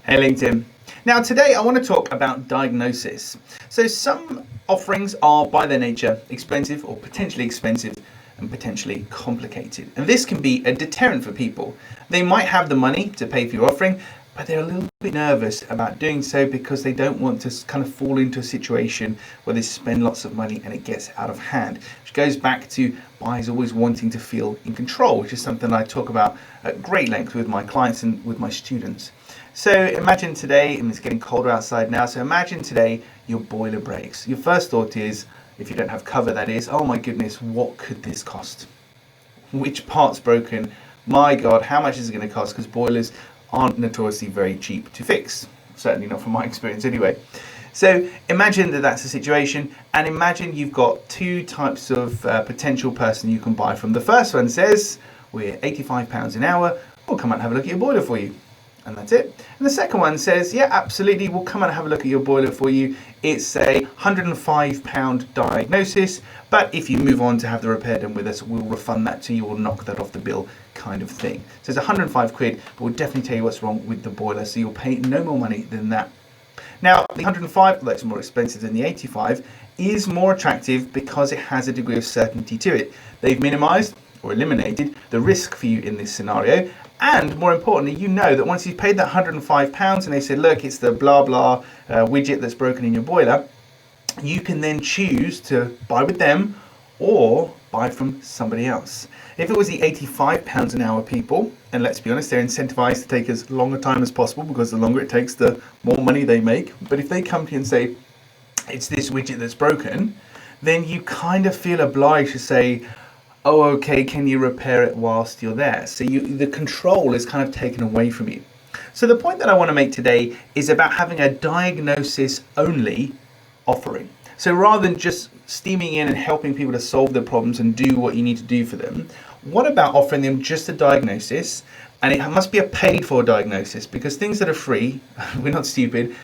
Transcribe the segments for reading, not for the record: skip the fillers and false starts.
Hey LinkedIn. Now today I want to talk about diagnosis. So some offerings are by their nature expensive or potentially expensive and potentially complicated. And this can be a deterrent for people. They might have the money to pay for your offering, but they're a little bit nervous about doing so because they don't want to kind of fall into a situation where they spend lots of money and it gets out of hand, which goes back to buyers always wanting to feel in control, which is something I talk about at great length with my clients and with my students. So imagine today, and it's getting colder outside now, so imagine today your boiler breaks. Your first thought is, if you don't have cover that is, oh my goodness, what could this cost? Which part's broken? My God, how much is it going to cost? Because boilers aren't notoriously very cheap to fix. Certainly not from my experience anyway. So imagine that that's the situation, and imagine you've got two types of potential person you can buy from. The first one says, we're £85 an hour, we'll come out and have a look at your boiler for you. And that's it. And the second one says, yeah, absolutely, we'll come and have a look at your boiler for you. It's a £105 diagnosis, but if you move on to have the repair done with us, we'll refund that to you, we'll knock that off the bill kind of thing. So it's 105 quid, but we'll definitely tell you what's wrong with the boiler, so you'll pay no more money than that. Now, the 105, although it's more expensive than the 85, is more attractive because it has a degree of certainty to it. They've minimized or eliminated the risk for you in this scenario. And more importantly, you know that once you've paid that £105 and they said, look, it's the blah blah widget that's broken in your boiler, you can then choose to buy with them or buy from somebody else. If it was the £85 an hour people, and let's be honest, they're incentivized to take as long a time as possible because the longer it takes, the more money they make. But if they come to you and say, it's this widget that's broken, then you kind of feel obliged to say, oh, okay, can you repair it whilst you're there? So the control is kind of taken away from you. So the point that I want to make today is about having a diagnosis only offering. So rather than just steaming in and helping people to solve their problems and do what you need to do for them, what about offering them just a diagnosis? And it must be a paid for diagnosis, because things that are free, we're not stupid,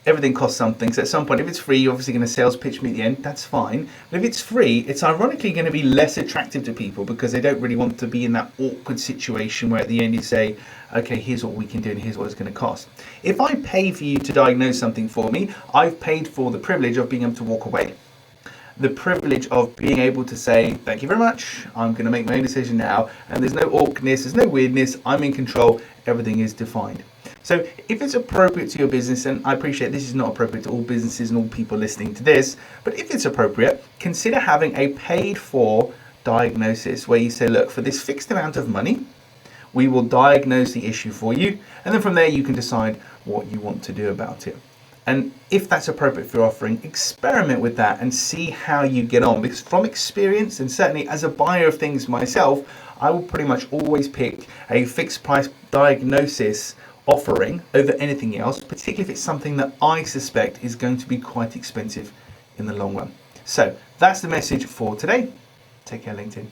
everything costs something. So at some point, if it's free, you're obviously going to sales pitch me at the end. That's fine. But if it's free, it's ironically going to be less attractive to people because they don't really want to be in that awkward situation where at the end you say, okay, here's what we can do and here's what it's going to cost. If I pay for you to diagnose something for me, I've paid for the privilege of being able to walk away. The privilege of being able to say, thank you very much, I'm going to make my own decision now, and there's no awkwardness, there's no weirdness, I'm in control, everything is defined. So if it's appropriate to your business, and I appreciate this is not appropriate to all businesses and all people listening to this, but if it's appropriate, consider having a paid for diagnosis where you say, look, for this fixed amount of money, we will diagnose the issue for you, and then from there you can decide what you want to do about it. And if that's appropriate for your offering, experiment with that and see how you get on. Because from experience, and certainly as a buyer of things myself, I will pretty much always pick a fixed price diagnosis offering over anything else, particularly if it's something that I suspect is going to be quite expensive in the long run. So that's the message for today. Take care, LinkedIn.